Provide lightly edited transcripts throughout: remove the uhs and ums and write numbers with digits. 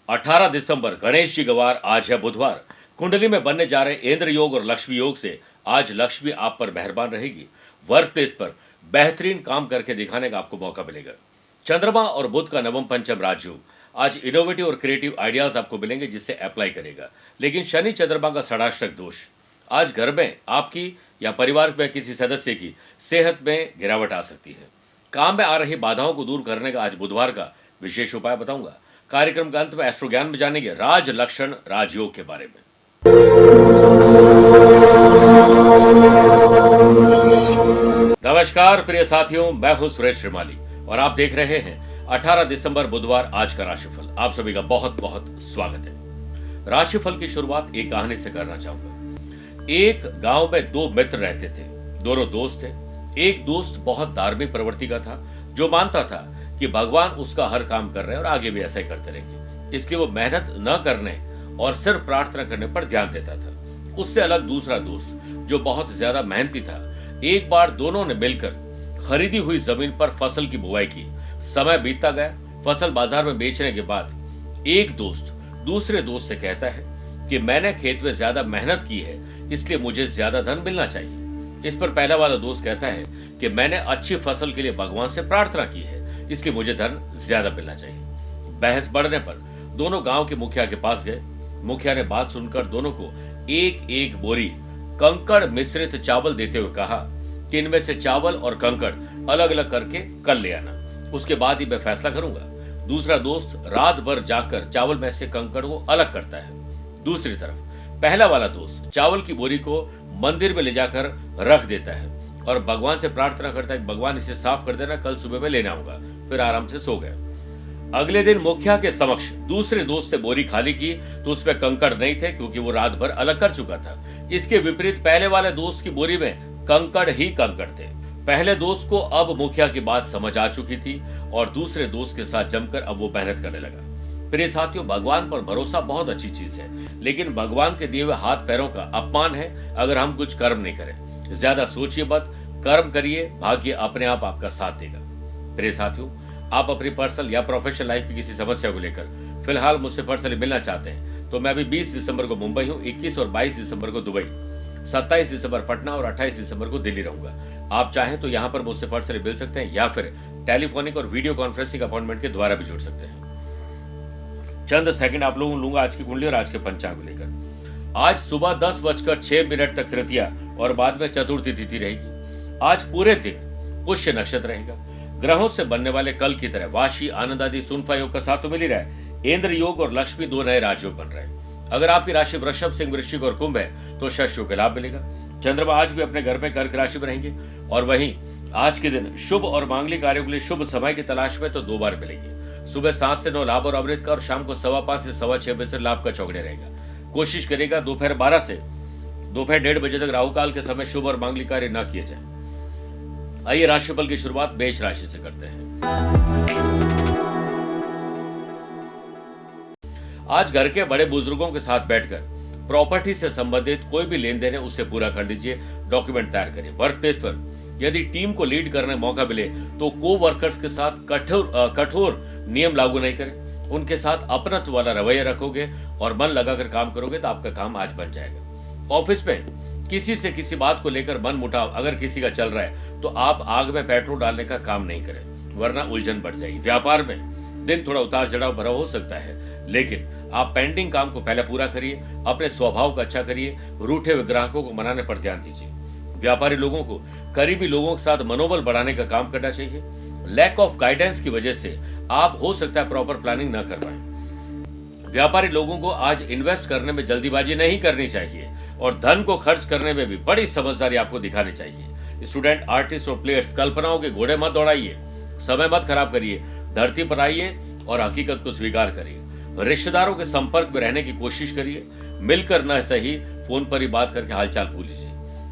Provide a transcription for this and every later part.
18 दिसंबर गणेश जी गवार आज है बुधवार। कुंडली में बनने जा रहे इंद्र योग और लक्ष्मी योग से आज लक्ष्मी आप पर मेहरबान रहेगी। वर्क प्लेस पर बेहतरीन काम करके दिखाने का आपको मौका मिलेगा। चंद्रमा और बुध का नवम पंचम राजयोग आज इनोवेटिव और क्रिएटिव आइडियाज आपको मिलेंगे जिससे अप्लाई करेगा। लेकिन शनि चंद्रमा का षडाष्टक दोष आज घर में आपकी या परिवार में किसी सदस्य की सेहत में गिरावट आ सकती है। काम में आ रही बाधाओं को दूर करने का आज बुधवार का विशेष उपाय बताऊंगा। कार्यक्रम के अंत में एस्ट्रो ज्ञान में जानेंगे राज लक्षण राजयोग के बारे में। नमस्कार प्रिय साथियों, मैं हूं सुरेश श्रीमाली और आप देख रहे हैं 18 दिसंबर बुधवार आज का राशिफल। आप सभी का बहुत बहुत स्वागत है। राशिफल की शुरुआत एक कहानी से करना चाहूंगा। एक गांव में दो मित्र रहते थे। दोनों दोस्त थे। एक दोस्त बहुत धार्मिक प्रवृत्ति का था, जो मानता था कि भगवान उसका हर काम कर रहे हैं और आगे भी ऐसा ही करते रहेंगे, इसलिए वो मेहनत न करने और सिर्फ प्रार्थना करने पर ध्यान देता था। उससे अलग दूसरा दोस्त जो बहुत ज्यादा मेहनती था, एक बार दोनों ने मिलकर खरीदी हुई जमीन पर फसल की बुआई की। समय बीतता गया। फसल बाजार में बेचने के बाद एक दोस्त दूसरे दोस्त से कहता है कि मैंने खेत में ज्यादा मेहनत की है, इसलिए मुझे ज्यादा धन मिलना चाहिए। इस पर पहला वाला दोस्त कहता है कि मैंने अच्छी फसल के लिए भगवान से प्रार्थना की है, इसलिए मुझे धन ज्यादा मिलना चाहिए। बहस बढ़ने पर दोनों गांव के मुखिया के पास गए। मुखिया ने बात सुनकर दोनों को एक एक बोरी कंकड़ मिश्रित चावल देते हुए कहा कि इनमें से चावल और कंकड़ अलग अलग करके कल ले आना, उसके बाद ही मैं फैसला करूंगा। दूसरा दोस्त रात भर जाकर चावल में से कंकड़ को अलग करता है। दूसरी तरफ पहला वाला दोस्त चावल की बोरी को मंदिर में ले जाकर रख देता है और भगवान से प्रार्थना करता है कि भगवान इसे साफ कर देना, कल सुबह में लेना होगा। फिर आराम से सो गए। अगले दिन मुखिया के समक्ष दूसरे दोस्त ने बोरी खाली की तो उसमें कंकड़ नहीं थे, क्योंकि वो रात भर अलग कर चुका था। इसके विपरीत पहले वाले दोस्त की बोरी में कंकड़ ही कंकड़ थे। पहले दोस्त को अब मुखिया की बात समझ आ चुकी थी और दूसरे दोस्त के साथ जमकर अब वो मेहनत करने लगा। प्रिय साथियों, भगवान पर भरोसा बहुत अच्छी चीज है, लेकिन भगवान के दिए हुए हाथ पैरों का अपमान है अगर हम कुछ कर्म नहीं करें। ज्यादा सोचिए मत, कर्म करिए, भाग्य अपने आप आपका साथ देगा। प्रिय साथियों, आप अपनी पर्सनल या प्रोफेशनल लाइफ की किसी समस्या को लेकर फिलहाल मुझसे पर्सनली मिलना चाहते हैं तो मैं अभी 20 दिसंबर को मुंबई हूँ, 21 और 22 दिसंबर को दुबई, 27 दिसंबर पटना और 28 दिसंबर को दिल्ली रहूंगा। आप चाहें तो यहाँ पर मुझसे पर्सनली मिल सकते हैं या फिर टेलीफोनिक और वीडियो कॉन्फ्रेंसिंग अपॉइंटमेंट के द्वारा भी जुड़ सकते हैं। चंद सेकंड आप लोगों लूंगा आज की कुंडली और आज के पंचांग को लेकर। आज सुबह 10:06 तक तृतीया और बाद में चतुर्थी तिथि रहेगी। आज पूरे दिन पुष्य नक्षत्र रहेगा। ग्रहों से बनने वाले कल की तरह वाशी, आनंद आदि, सुनफा योग का साथ तो मिल ही रहा है। इंद्र योग और लक्ष्मी दो नए राजयोग बन रहे हैं। अगर आपकी राशि वृषभ, सिंह, वृश्चिक और कुंभ है तो शश योग का लाभ मिलेगा। चंद्रमा आज भी अपने घर में कर्क राशि में रहेंगे और वहीं आज के दिन शुभ और मांगलिक कार्यों के लिए शुभ समय की तलाश में तो 2 बार मिलेंगे। सुबह 7 से 9 लाभ और अमृत का और शाम को 5:15 से 6:15 बजे तक लाभ का चौगड़े रहेगा। कोशिश करेगा दोपहर 12 से दोपहर 1:30 बजे तक राहु काल के समय शुभ और मांगलिक कार्य न किए जाए। आइए राशिफल की शुरुआत मेष राशि से करते हैं। आज घर के बड़े बुजुर्गों के साथ बैठकर प्रॉपर्टी से संबंधित कोई भी लेन देन है उसे पूरा कर लीजिए। डॉक्यूमेंट तैयार करिए। वर्क प्लेस पर यदि टीम को लीड करने का मौका मिले तो को वर्कर्स के साथ कठोर नियम लागू नहीं करें। उनके साथ अपनत्व वाला रवैया रखोगे और मन लगाकर काम करोगे तो आपका काम आज बन जाएगा। ऑफिस में किसी से किसी बात को लेकर मन मुटाव अगर किसी का चल रहा है तो आप आग में पेट्रोल डालने का काम नहीं करें, वरना उलझन बढ़ जाएगी। व्यापार में दिन थोड़ा उतार चढ़ाव भरा हो सकता है, लेकिन आप पेंडिंग काम को पहले पूरा करिए। अपने स्वभाव का अच्छा करिए। रूठे हुए ग्राहकों को मनाने पर ध्यान दीजिए। व्यापारी लोगों को करीबी लोगों के साथ मनोबल बढ़ाने का काम करना चाहिए। लैक ऑफ गाइडेंस की वजह से आप हो सकता है प्रॉपर प्लानिंग न कर पाए। व्यापारी लोगों को आज इन्वेस्ट करने में जल्दीबाजी नहीं करनी चाहिए और धन को खर्च करने में भी बड़ी समझदारी आपको दिखानी चाहिए। स्टूडेंट, आर्टिस्ट और प्लेयर्स, कल्पनाओं के घोड़े मत दौड़ाइए। समय मत खराब करिए। धरती पर आइए और हकीकत को स्वीकार करिए। रिश्तेदारों के संपर्क में रहने की कोशिश करिए। मिलकर न सही फोन पर ही बात करके हालचाल पूछ लीजिए।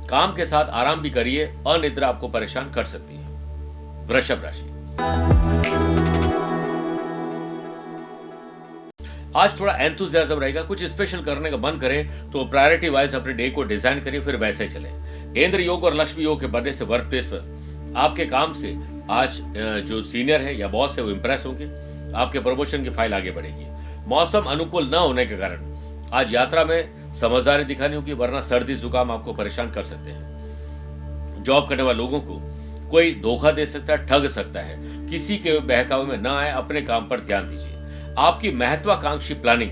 काम के साथ आराम भी करिए। अनिद्रा आपको परेशान कर सकती है। वृषभ राशि, आज थोड़ा एंथुसियाज्म रहेगा। कुछ स्पेशल करने का मन करे तो प्रायोरिटी वाइज अपने डे को डिजाइन करिए, फिर वैसे ही चले। इंद्र योग और लक्ष्मी योग के बनने से वर्क प्लेस पर आपके काम से आज जो सीनियर है या बॉस है वो इंप्रेस होंगे। आपके प्रमोशन की फाइल आगे बढ़ेगी। मौसम अनुकूल न होने के कारण आज यात्रा में समझदारी दिखानी होगी, वरना सर्दी जुकाम आपको परेशान कर सकते हैं। जॉब करने वाले लोगों को कोई धोखा दे सकता है, ठग सकता है। किसी के बहकावे में ना आए, अपने काम पर ध्यान दीजिए। आपकी महत्वाकांक्षी प्लानिंग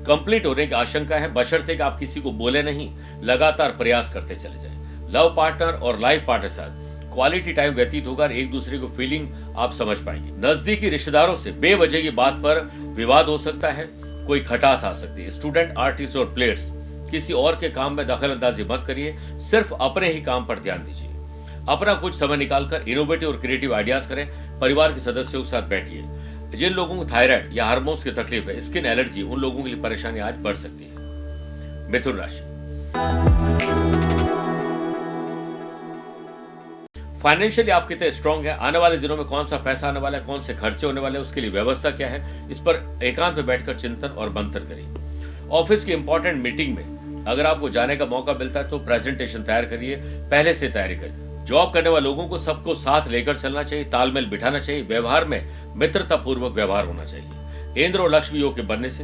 कंप्लीट होने की आशंका है, बशर्ते कि आप किसी को बोले नहीं, लगातार प्रयास करते चले जाएं। लव पार्टनर और लाइफ पार्टनर के साथ क्वालिटी टाइम व्यतीत होगा और एक दूसरे को फीलिंग आप समझ पाएंगे। नजदीकी रिश्तेदारों से बेवजह की बात पर विवाद हो सकता है, कोई खटास आ सकती है। स्टूडेंट, आर्टिस्ट और प्लेयर्स किसी और के काम में दखल अंदाजी मत करिए, सिर्फ अपने ही काम पर ध्यान दीजिए। अपना कुछ समय निकालकर इनोवेटिव और क्रिएटिव आइडियाज करें। परिवार के सदस्यों के साथ बैठिए। जिन लोगों को थायराइड या हार्मोन्स की तकलीफ है, स्किन एलर्जी, उन लोगों के लिए परेशानी आज बढ़ सकती है। मिथुन राशि, फाइनेंशियली आप कितने स्ट्रांग है, आने वाले दिनों में कौन सा पैसा आने वाला है, कौन से खर्चे होने वाले हैं, उसके लिए व्यवस्था क्या है, इस पर एकांत में बैठकर चिंतन और मंथन करिए। ऑफिस की इंपॉर्टेंट मीटिंग में अगर आपको जाने का मौका मिलता है तो प्रेजेंटेशन तैयार करिए, पहले से तैयारी करिए। जॉब करने वाले लोगों को सबको साथ लेकर चलना चाहिए, तालमेल बिठाना चाहिए। व्यवहार में मित्रता पूर्वक व्यवहार होना चाहिए। इंद्र और लक्ष्मी योग के बनने से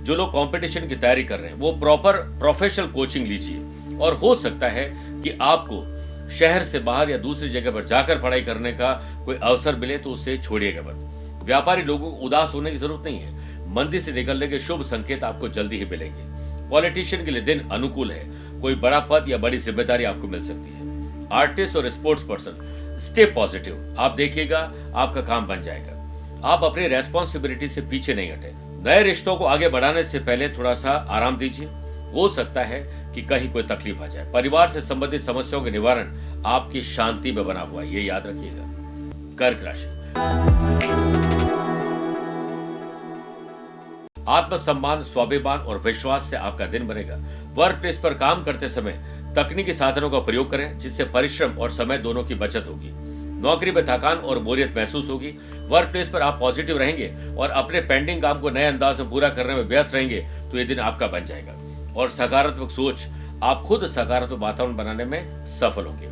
जो लोग कंपटीशन की तैयारी कर रहे हैं वो प्रॉपर प्रोफेशनल कोचिंग लीजिए, और हो सकता है कि आपको शहर से बाहर या दूसरी जगह पर जाकर पढ़ाई करने का कोई अवसर मिले तो उसे छोड़िएगा मत। व्यापारी लोगों को उदास होने की जरूरत नहीं है, मंदी से निकलने के शुभ संकेत आपको जल्दी ही मिलेंगे। पॉलिटिशियन के लिए दिन अनुकूल है, कोई बड़ा पद या बड़ी जिम्मेदारी आपको मिल सकती है। आर्टिस्ट और स्पोर्ट्स पर्सन, स्टे पॉजिटिव, आप देखिएगा आपका काम बन जाएगा। आप अपनी रेस्पॉन्सिबिलिटी से पीछे नहीं हटे। नए रिश्तों को आगे बढ़ाने से पहले थोड़ा सा आराम दीजिए, हो सकता है कि कहीं कोई तकलीफ आ जाए। परिवार से संबंधित समस्याओं के निवारण आपकी शांति में बना हुआ है, ये याद रखिएगा। कर्क राशि, आत्मसम्मान, स्वाभिमान और विश्वास से आपका दिन बनेगा। वर्क प्लेस पर काम करते समय तकनीकी साधनों का प्रयोग करें, जिससे परिश्रम और समय दोनों की बचत होगी। नौकरी में थकान और बोरियत महसूस होगी। वर्क प्लेस पर आप पॉजिटिव रहेंगे और अपने पेंडिंग काम को नए अंदाज में पूरा करने में व्यस्त रहेंगे तो ये दिन आपका बन जाएगा। और सकारात्मक सोच, आप खुद सकारात्मक वातावरण बनाने में सफल होंगे।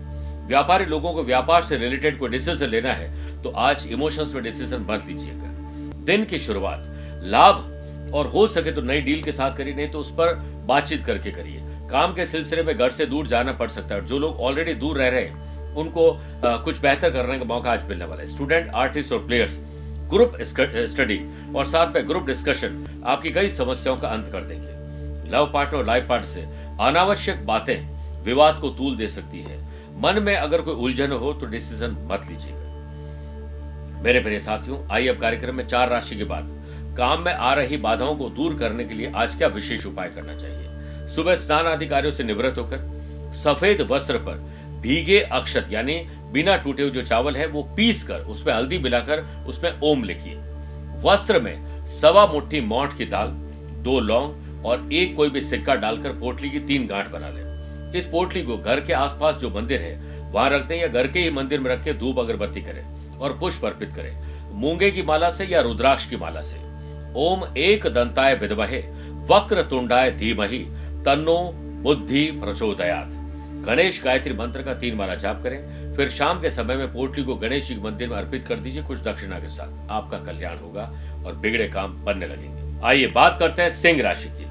व्यापारी लोगों को व्यापार से रिलेटेड कोई डिसीजन लेना है तो आज इमोशंस में डिसीजन मत लीजिएगा। दिन की शुरुआत लाभ और हो सके तो नई डील के साथ करिए, नहीं तो उस पर बातचीत करके करिए। काम के सिलसिले में घर से दूर जाना पड़ सकता है। जो लोग ऑलरेडी दूर रह रहे हैं उनको कुछ बेहतर करने का मौका आज मिलने वाला है। स्टूडेंट, आर्टिस्ट और प्लेयर्स, ग्रुप स्टडी और साथ में ग्रुप डिस्कशन आपकी कई समस्याओं का अंत कर देंगे। लव पार्टनर और लाइफ पार्टनर से अनावश्यक बातें विवाद को तूल दे सकती है। मन में अगर कोई उलझन हो तो डिसीजन मत लीजिएगा। मेरे प्रिय साथियों, आइए अब कार्यक्रम में 4 राशि के बाद काम में आ रही बाधाओं को दूर करने के लिए आज क्या विशेष उपाय करना चाहिए। सुबह स्नान आदि कार्यों से निवृत्त होकर सफेद वस्त्र पर भीगे अक्षत यानी बिना टूटे हुए जो चावल है वो पीस कर उसमें हल्दी मिलाकर उसमें ओम लिखिए। वस्त्र में 1.25 मुट्ठी मोठ की दाल, 2 लौंग और एक कोई भी सिक्का डालकर पोटली की 3 गांठ बना लें। इस पोटली को घर के आसपास जो मंदिर है वहां रख दें या घर के ही मंदिर में रख के धूप अगरबत्ती करें और पुष्प अर्पित करें। मूंगे की माला से या रुद्राक्ष की माला से ओम एक दंताय विद्महे वक्र तुंडाय धीमहि तन्नो बुद्धि प्रचोदयात् गणेश गायत्री मंत्र का 3 माला जाप करें। फिर शाम के समय में पोटली को गणेश जी के मंदिर में अर्पित कर दीजिए कुछ दक्षिणा के साथ। आपका कल्याण होगा और बिगड़े काम बनने लगेंगे। आइए बात करते हैं सिंह राशि की।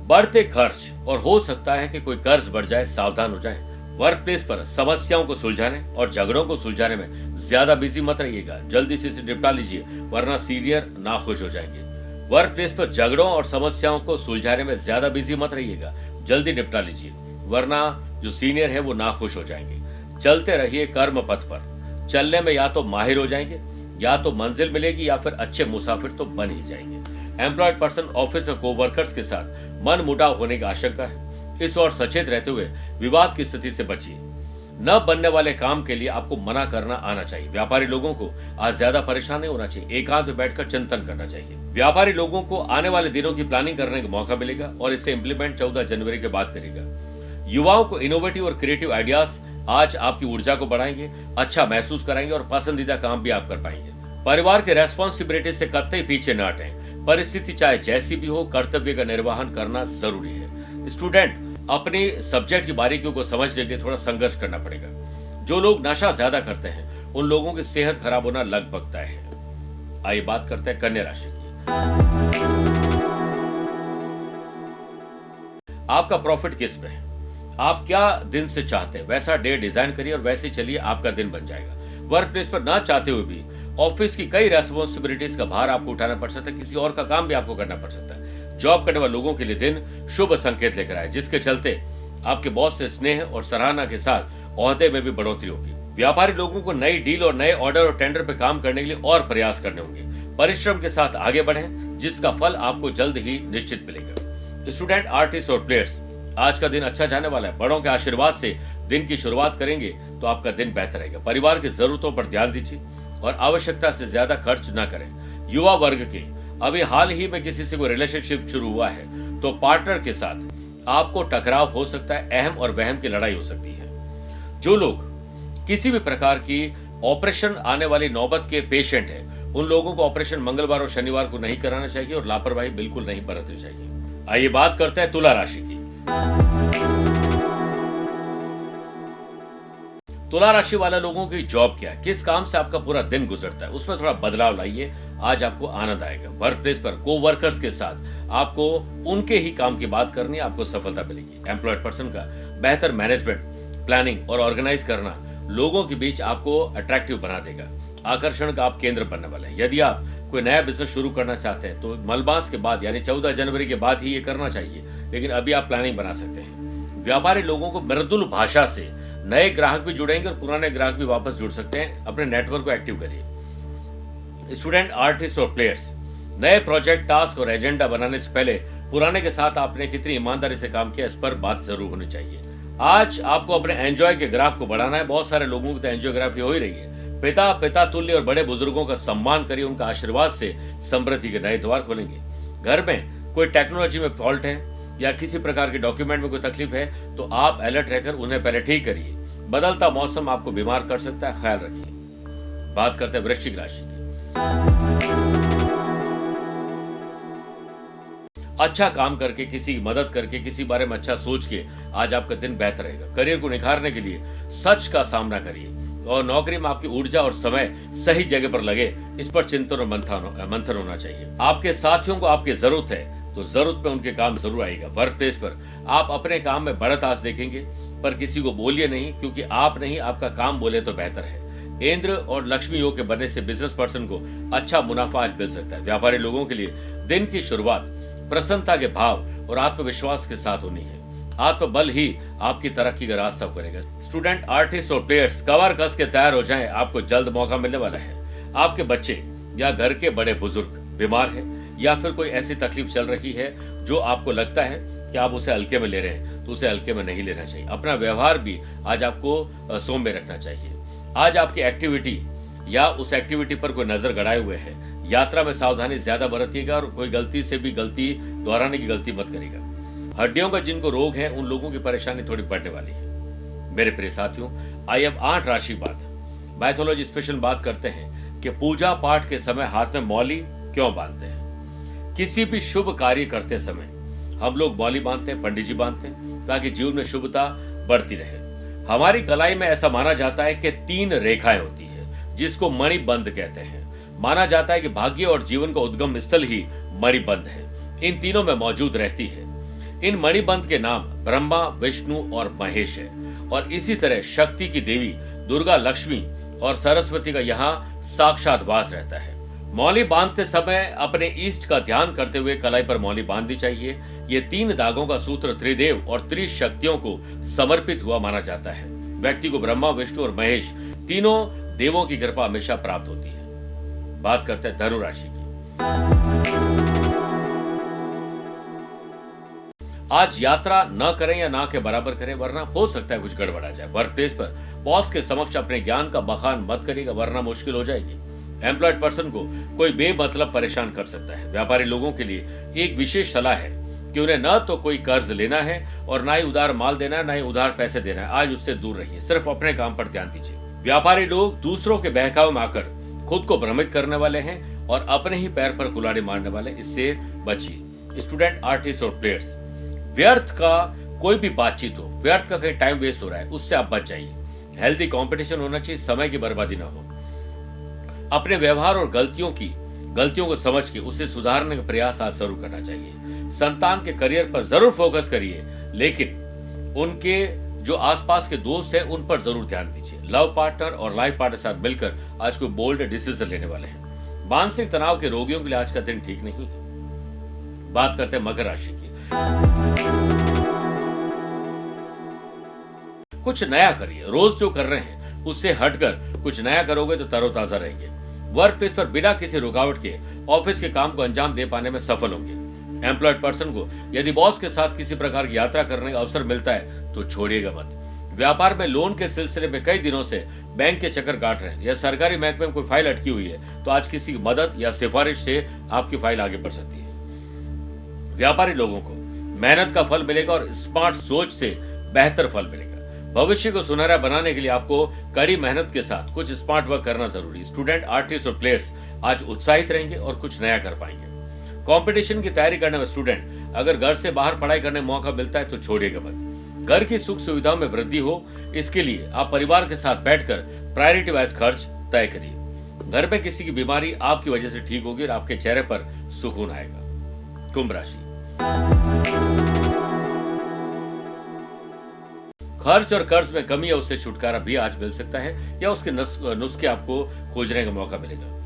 बढ़ते खर्च और हो सकता है कि कोई कर्ज बढ़ जाए, सावधान हो जाएं। वर्क प्लेस पर समस्याओं को सुलझाने और झगड़ों को सुलझाने में ज्यादा बिजी मत रहिएगा, जल्दी से इसे निपटा लीजिए वरना सीनियर नाखुश हो जाएंगे। वर्क प्लेस पर झगड़ों और समस्याओं को सुलझाने में ज्यादा बिजी मत रहिएगा, जल्दी निपटा लीजिए वरना जो सीनियर है वो नाखुश हो जाएंगे। चलते रहिए कर्म पथ पर, चलने में या तो माहिर हो जाएंगे या तो मंजिल मिलेगी या फिर अच्छे मुसाफिर तो बन ही जाएंगे। एम्प्लॉयड पर्सन ऑफिस में कोवर्कर्स के साथ मन मुटाव होने की आशंका है, इस ओर सचेत रहते हुए विवाद की स्थिति से बचिए। न बनने वाले काम के लिए आपको मना करना आना चाहिए। व्यापारी लोगों को आज ज्यादा परेशान नहीं होना चाहिए, एकांत में बैठकर चिंतन करना चाहिए। व्यापारी लोगों को आने वाले दिनों की प्लानिंग करने का मौका मिलेगा और इसे इम्प्लीमेंट 14 जनवरी के बाद करेगा। युवाओं को इनोवेटिव और क्रिएटिव आइडियाज आज आपकी ऊर्जा को बढ़ाएंगे, अच्छा महसूस कराएंगे और पसंदीदा काम भी आप कर पाएंगे। परिवार की रेस्पॉन्सिबिलिटी से कतई पीछे न हटें। परिस्थिति चाहे जैसी भी हो, कर्तव्य का निर्वहन करना जरूरी है। स्टूडेंट, अपने सब्जेक्ट की बारीकियों को समझने के लिए थोड़ा संघर्ष करना पड़ेगा। जो लोग नशा ज्यादा करते हैं उन लोगों की सेहत खराब होना लगभग तय है। आइए बात करते हैं कन्या राशि की। आपका प्रॉफिट किस पे है? आप क्या दिन से चाहते हैं वैसा डे डिजाइन करिए और वैसे चलिए, आपका दिन बन जाएगा। वर्क प्लेस पर ना चाहते हुए भी ऑफिस की कई रेस्पॉन्सिबिलिटीज का भार आपको उठाना पड़ सकता है, किसी और का काम भी आपको करना पड़ सकता है। जॉब करने वाले लोगों के लिए दिन शुभ संकेत लेकर आए, जिसके चलते आपके बॉस से स्नेह और सराहना के साथ ओहदे में भी बढ़ोतरी होगी। व्यापारी लोगों को नई डील और नए ऑर्डर और टेंडर पर काम करने के लिए और प्रयास करने होंगे। परिश्रम के साथ आगे बढ़ें, जिसका फल आपको जल्द ही निश्चित मिलेगा। स्टूडेंट, आर्टिस्ट और प्लेयर्स, आज का दिन अच्छा जाने वाला है। बड़ों के आशीर्वाद से दिन की शुरुआत करेंगे तो आपका दिन बेहतर रहेगा। परिवार की जरूरतों पर ध्यान दीजिए और आवश्यकता से ज्यादा खर्च न करें। युवा वर्ग के अभी हाल ही में किसी से कोई रिलेशनशिप शुरू हुआ है तो पार्टनर के साथ आपको टकराव हो सकता है, अहम और वहम की लड़ाई हो सकती है। जो लोग किसी भी प्रकार की ऑपरेशन आने वाली नौबत के पेशेंट हैं, उन लोगों को ऑपरेशन मंगलवार और शनिवार को नहीं कराना चाहिए और लापरवाही बिल्कुल नहीं बरतनी चाहिए। आइए बात करते हैं तुला राशि की। तुला राशि वाले लोगों की जॉब क्या है, किस काम से आपका पूरा दिन गुजरता है, उसमें थोड़ा बदलाव लाइए, आज आपको आनंद आएगा। वर्क प्लेस पर को वर्कर्स के साथ आपको उनके ही काम की बात करनी है, आपको सफलता मिलेगी। एम्प्लॉयड पर्सन का बेहतर मैनेजमेंट, प्लानिंग और ऑर्गेनाइज करना लोगों के बीच आपको अट्रैक्टिव बना देगा। आकर्षण का आप केंद्र बनने वाले हैं। यदि आप कोई नया बिजनेस शुरू करना चाहते हैं तो मलमास के बाद यानी 14 जनवरी के बाद ही ये करना चाहिए, लेकिन अभी आप प्लानिंग बना सकते हैं। व्यापारी लोगों को मृदुल भाषा से नए ग्राहक भी जुड़ेंगे और पुराने ग्राहक भी वापस जुड़ सकते हैं। अपने नेटवर्क को एक्टिव करिए। स्टूडेंट, आर्टिस्ट और प्लेयर्स, नए प्रोजेक्ट, टास्क और एजेंडा बनाने से पहले पुराने के साथ आपने कितनी ईमानदारी से काम किया, इस पर बात जरूर होनी चाहिए। आज आपको अपने एंजॉय के ग्राफ को बढ़ाना है। बहुत सारे लोगों की तो एंजियोग्राफी हो ही रही है। पिता तुल्य और बड़े बुजुर्गों का सम्मान करिए, उनका आशीर्वाद से समृद्धि के नए द्वार खोलेंगे। घर में कोई टेक्नोलॉजी में फॉल्ट है या किसी प्रकार के डॉक्यूमेंट में कोई तकलीफ है तो आप अलर्ट रहकर उन्हें पहले ठीक करिए। बदलता मौसम आपको बीमार कर सकता है, ख्याल रखिए। बात करते हैं वृश्चिक राशि की। अच्छा काम करके, किसी की मदद करके, किसी बारे में अच्छा सोच के आज आपका दिन बेहतर रहेगा। करियर को निखारने के लिए सच का सामना करिए और नौकरी में आपकी ऊर्जा और समय सही जगह पर लगे, इस पर चिंतन और मंथन होना चाहिए। आपके साथियों को आपकी जरूरत है तो जरूरत पे उनके काम जरूर आएगा। वर्क प्लेस पर आप अपने काम में बढ़त आज देखेंगे, पर किसी को बोलिए नहीं, क्योंकि आप नहीं आपका काम बोले तो बेहतर है। इंद्र और लक्ष्मी योग के बनने से बिजनेस पर्सन को अच्छा मुनाफा आज मिल सकता है। व्यापारी लोगों के लिए दिन की शुरुआत प्रसन्नता के भाव और आत्मविश्वास के साथ होनी है। आत्मबल ही आपकी तरक्की का रास्ता करेगा। स्टूडेंट, आर्टिस्ट और प्लेयर्स, कवर कस के तैयार हो जाएं, आपको जल्द मौका मिलने वाला है। आपके बच्चे या घर के बड़े बुजुर्ग बीमार है या फिर कोई ऐसी तकलीफ चल रही है जो आपको लगता है कि आप उसे हल्के में ले रहे हैं, तो उसे हल्के में नहीं लेना चाहिए। अपना व्यवहार भी आज आपको सौम्य रखना चाहिए। आज आपकी एक्टिविटी या उस एक्टिविटी पर कोई नजर गड़ाए हुए है। यात्रा में सावधानी ज्यादा बरतिएगा और कोई गलती से भी गलती दोहराने की गलती मत करेगा। हड्डियों का जिनको रोग है उन लोगों की परेशानी थोड़ी बढ़ने वाली है। मेरे प्रिय साथियों, आइए अब 8 राशि बात मैथोलॉजी स्पेशल बात करते हैं कि पूजा पाठ के समय हाथ में मौली क्यों बांधते हैं। किसी भी शुभ कार्य करते समय हम लोग मौली बांधते हैं, पंडित जी बांधते हैं, ताकि जीवन में शुभता बढ़ती रहे। हमारी कलाई में ऐसा माना जाता है कि 3 रेखाएं होती है, जिसको मणिबंध कहते हैं। माना जाता है कि भाग्य और जीवन का उद्गम स्थल ही मणिबंध है, इन तीनों में मौजूद रहती है। इन मणिबंध के नाम ब्रह्मा, विष्णु और महेश है और इसी तरह शक्ति की देवी दुर्गा, लक्ष्मी और सरस्वती का यहाँ साक्षात वास रहता है। मौली बांधते समय अपने इष्ट का ध्यान करते हुए कलाई पर मौली बांधनी चाहिए। ये 3 धागों का सूत्र त्रिदेव और त्रिशक्तियों को समर्पित हुआ माना जाता है। व्यक्ति को ब्रह्मा, विष्णु और महेश तीनों देवों की कृपा हमेशा प्राप्त होती है। बात करते हैं धनु राशि की। आज यात्रा न करें या ना के बराबर करें, वरना हो सकता है कुछ गड़बड़ा जाए। वर्क प्लेस पर बॉस के समक्ष अपने ज्ञान का बखान मत करिएगा, वरना मुश्किल हो जाएगी। एम्प्लॉयड पर्सन को कोई बेमतलब परेशान कर सकता है। व्यापारी लोगों के लिए एक विशेष सलाह है कि उन्हें न तो कोई कर्ज लेना है और ना ही उधार माल देना है, ना ही उधार पैसे देना है। आज उससे दूर रहिए, सिर्फ अपने काम पर ध्यान दीजिए। व्यापारी लोग दूसरों के बहकावे में आकर खुद को भ्रमित करने वाले हैं और अपने ही पैर पर कुल्हाड़ी मारने वाले, इससे बचिए। स्टूडेंट, आर्टिस्ट और प्लेयर्स, व्यर्थ का कोई भी बातचीत हो, व्यर्थ का कहीं टाइम वेस्ट हो रहा है, उससे आप बच जाइए। हेल्दी कंपटीशन होना चाहिए, समय की बर्बादी ना हो। अपने व्यवहार और गलतियों को समझ के उसे सुधारने का प्रयास आज जरूर करना चाहिए। संतान के करियर पर जरूर फोकस करिए, लेकिन उनके जो आसपास के दोस्त हैं उन पर जरूर ध्यान दीजिए। लव पार्टनर और लाइफ पार्टनर के साथ मिलकर आज कोई बोल्ड डिसीजन लेने वाले हैं। मानसिक तनाव के रोगियों के लिए आज का दिन ठीक नहीं है। बात करते हैं मकर राशि की। कुछ नया करिए, रोज जो कर रहे हैं उससे हटकर कुछ नया करोगे तो तरोताजा रहेंगे। वर्क प्लेस पर बिना किसी रुकावट के ऑफिस के काम को अंजाम दे पाने में सफल होंगे। एम्प्लॉयड पर्सन को यदि बॉस के साथ किसी प्रकार की यात्रा करने का अवसर मिलता है तो छोड़िएगा मत। व्यापार में लोन के सिलसिले में कई दिनों से बैंक के चक्कर काट रहे हैं या सरकारी महकमे में कोई फाइल अटकी हुई है तो आज किसी की मदद या सिफारिश से आपकी फाइल आगे बढ़ सकती है। व्यापारी लोगों को मेहनत का फल मिलेगा और स्मार्ट सोच से बेहतर फल मिलेगा। भविष्य को सुनहरा बनाने के लिए आपको कड़ी मेहनत के साथ कुछ स्मार्ट वर्क करना जरूरी है। स्टूडेंट, आर्टिस्ट और प्लेयर्स आज उत्साहित रहेंगे और कुछ नया कर पाएंगे। कंपटीशन की तैयारी करने में स्टूडेंट अगर घर से बाहर पढ़ाई करने का मौका मिलता है तो छोड़िएगा मत। घर की सुख सुविधाओं में वृद्धि हो, इसके लिए आप परिवार के साथ बैठकर प्रायोरिटी वाइज खर्च तय करिए। घर में किसी की बीमारी आपकी वजह से ठीक होगी और आपके चेहरे पर सुकून आएगा। कुंभ राशि। खर्च और कर्ज में कमी या उससे छुटकारा भी आज मिल सकता है या उसके नुस्खे आपको खोजने का मौका मिलेगा।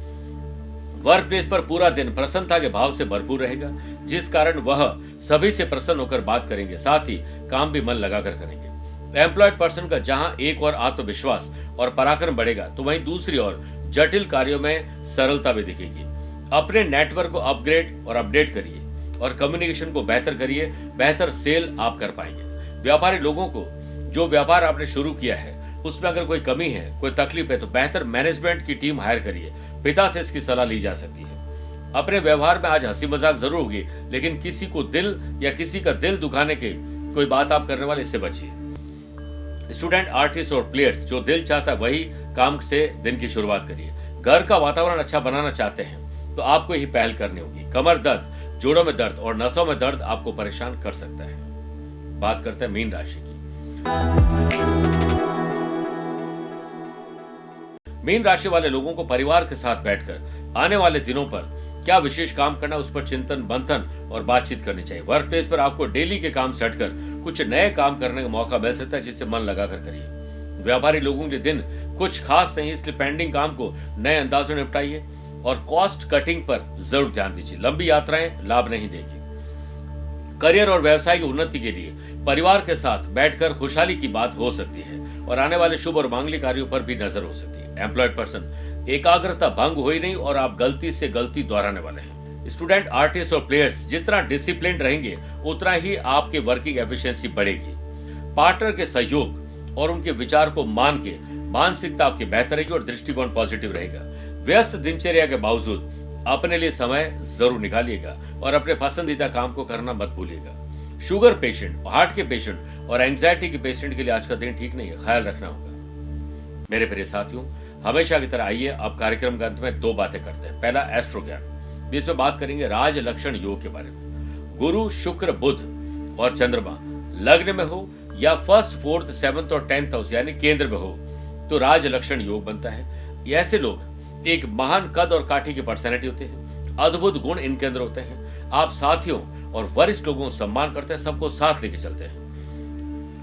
वर्क प्लेस पर पूरा दिन प्रसन्नता के भाव से भरपूर रहेगा, जिस कारण वह सभी से प्रसन्न होकर बात करेंगे, साथ ही काम भी मन लगाकर करेंगे। एम्प्लॉयड पर्सन का जहां एक और आत्मविश्वास और पराक्रम बढ़ेगा तो वहीं दूसरी ओर जटिल कार्यों में सरलता भी दिखेगी। अपने नेटवर्क को अपग्रेड और अपडेट करिए और कम्युनिकेशन को बेहतर करिए, बेहतर सेल आप कर पाएंगे। व्यापारी लोगों को जो व्यापार आपने शुरू किया है उसमें अगर कोई कमी है, कोई तकलीफ है तो बेहतर मैनेजमेंट की टीम हायर करिए। पिता से इसकी सलाह ली जा सकती है। अपने व्यवहार में आज हंसी मजाक जरूर होगी, लेकिन किसी को दिल या किसी का दिल दुखाने के कोई बात आप करने वाले, इससे बचिए। स्टूडेंट, आर्टिस्ट और प्लेयर्स जो दिल चाहता है वही काम से दिन की शुरुआत करिए। घर का वातावरण अच्छा बनाना चाहते हैं तो आपको ही पहल करनी होगी। कमर दर्द, जोड़ों में दर्द और नसों में दर्द आपको परेशान कर सकता है। बात करते हैं मीन राशि की। मीन राशि वाले लोगों को परिवार के साथ बैठकर आने वाले दिनों पर क्या विशेष काम करना, उस पर चिंतन मंथन और बातचीत करनी चाहिए। वर्क प्लेस पर आपको डेली के काम से हटकर कुछ नए काम करने का मौका मिल सकता है, जिसे मन लगाकर करिए। व्यापारी लोगों के दिन कुछ खास नहीं, इसलिए पेंडिंग काम को नए अंदाजों में निपटाइए और कॉस्ट कटिंग पर जरूर ध्यान दीजिए। लंबी यात्राएं लाभ नहीं देगी। करियर और व्यवसाय की उन्नति के लिए परिवार के साथ बैठकर खुशहाली की बात हो सकती है और आने वाले शुभ और मांगलिक कार्यों पर भी नजर हो सकती है। एम्प्लॉयड पर्सन, एकाग्रता भंग हुई नहीं और आप गलती से गलती दोहराने वाले हैं। स्टूडेंट, आर्टिस्ट और प्लेयर्स जितना डिसिप्लिन रहेंगे उतना ही आपके वर्किंग एफिशिएंसी बढ़ेगी। पार्टनर के सहयोग और उनके विचार को मान के मानसिकता आपकी बेहतर रहेगी और दृष्टिकोण पॉजिटिव रहेगा। व्यस्त दिनचर्या के बावजूद अपने लिए समय जरूर निकालिएगा और अपने पसंदीदा काम को करना मत भूलिएगा। शुगर पेशेंट, हार्ट के पेशेंट और एंजाइटी के पेशेंट के लिए आज का दिन ठीक नहीं है, ख्याल रखना होगा। मेरे प्रिय साथियों, हमेशा की तरह आइए अब कार्यक्रम के अंत में दो बातें करते हैं। पहला, एस्ट्रो ज्ञान, इसमें बात करेंगे राज लक्षण योग के बारे में। गुरु, शुक्र, बुध और चंद्रमा लग्न में हो या फर्स्ट, फोर्थ, सेवंथ और 10th हाउस यानी केंद्र में हो तो राज लक्षण योग बनता है। ऐसे लोग एक महान कद और काठी की पर्सनैलिटी होते हैं, अद्भुत गुण इनके अंदर होते हैं। आप साथियों और वरिष्ठ लोगों को सम्मान करते हैं, सबको साथ लेके चलते हैं।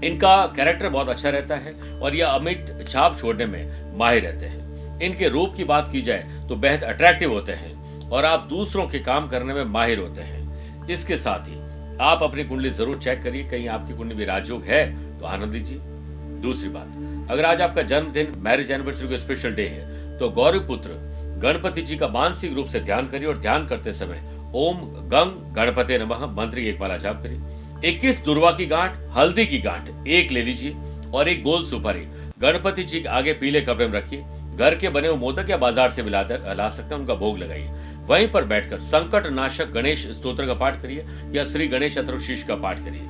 इनका कैरेक्टर बहुत अच्छा रहता है और यह अमिट छाप छोड़ने में माहिर रहते हैं। इनके रूप की बात की जाए तो बेहद अट्रैक्टिव होते हैं और आप दूसरों के काम करने में माहिर होते हैं। इसके साथ ही आप अपनी कुंडली जरूर चेक करिए, कहीं आपकी कुंडली में राजयोग है तो आनंद लीजिए। दूसरी बात, अगर आज आपका जन्मदिन, मैरिज एनिवर्सरी का स्पेशल डे है तो गौरी पुत्र गणपति जी का मानसिक रूप से ध्यान करिए और ध्यान करते समय ओम गंग गणपते नमः मंत्र की एक माला जाप करिए। 21 दुर्वा की गांठ, हल्दी की गांठ एक ले लीजिए और एक गोल सुपारी गणपति जी के आगे पीले कपड़े में रखिए। घर के बने हुए मोदक या बाजार से भी ला सकते हैं, उनका भोग लगाइए। वहीं पर बैठकर संकट नाशक गणेश स्तोत्र का पाठ करिए या श्री गणेश अथर्वशीर्ष का पाठ करिए।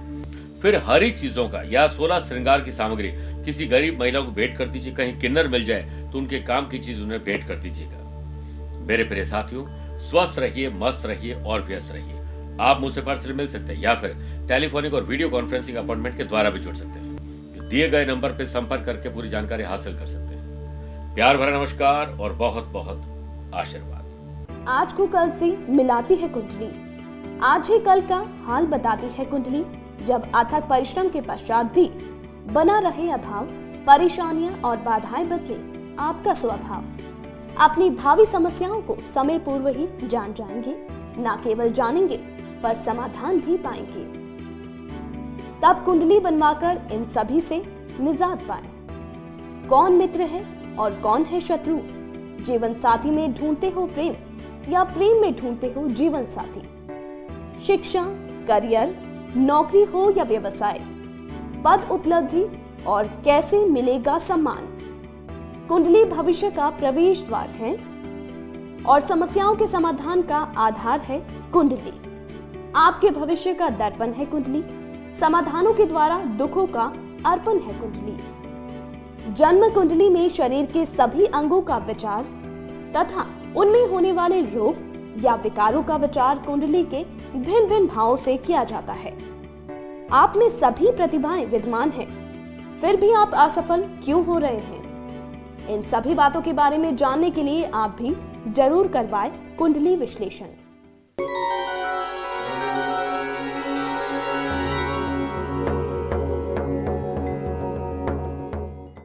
फिर हरी चीजों का या 16 श्रृंगार की सामग्री किसी गरीब महिला को भेंट कर दीजिए। कहीं किन्नर मिल जाए तो उनके काम की चीज उन्हें भेंट कर दीजिएगा। मेरे प्रिय साथियों, स्वस्थ रहिए, मस्त रहिए और व्यस्त रहिए। आप मुझसे पर्सनली मिल सकते हैं या फिर टेलीफोनिक और वीडियो कॉन्फ्रेंसिंग अपॉइंटमेंट के द्वारा भी जुड़ सकते हैं। दिए गए नंबर पर संपर्क करके पूरी जानकारी हासिल कर सकते हैं। प्यार भरा नमस्कार और बहुत बहुत आशीर्वाद। आज को कल से मिलाती है कुंडली, आज ही कल का हाल बताती है कुंडली। जब अथक परिश्रम के पश्चात भी बना रहे अभाव, परेशानियां और बाधाएं बदले आपका स्वभाव, अपनी भावी समस्याओं को समय पूर्व ही जान जाएंगे, न केवल जानेंगे पर समाधान भी पाएंगे। तब कुंडली बनवाकर इन सभी से निजात पाए। कौन मित्र है और कौन है शत्रु, जीवन साथी में ढूंढते हो प्रेम या प्रेम में ढूंढते हो जीवन साथी, शिक्षा, करियर, नौकरी हो या व्यवसाय, पद उपलब्धि और कैसे मिलेगा सम्मान। कुंडली भविष्य का प्रवेश द्वार है और समस्याओं के समाधान का आधार है कुंडली। आपके भविष्य का दर्पण है कुंडली, समाधानों के द्वारा दुखों का अर्पण है कुंडली। जन्म कुंडली में शरीर के सभी अंगों का विचार तथा उनमें होने वाले रोग या विकारों का विचार कुंडली के भिन्न भिन्न भावों से किया जाता है। आप में सभी प्रतिभाएं विद्यमान हैं, फिर भी आप असफल क्यों हो रहे हैं? इन सभी बातों के बारे में जानने के लिए आप भी जरूर करवाएं कुंडली विश्लेषण।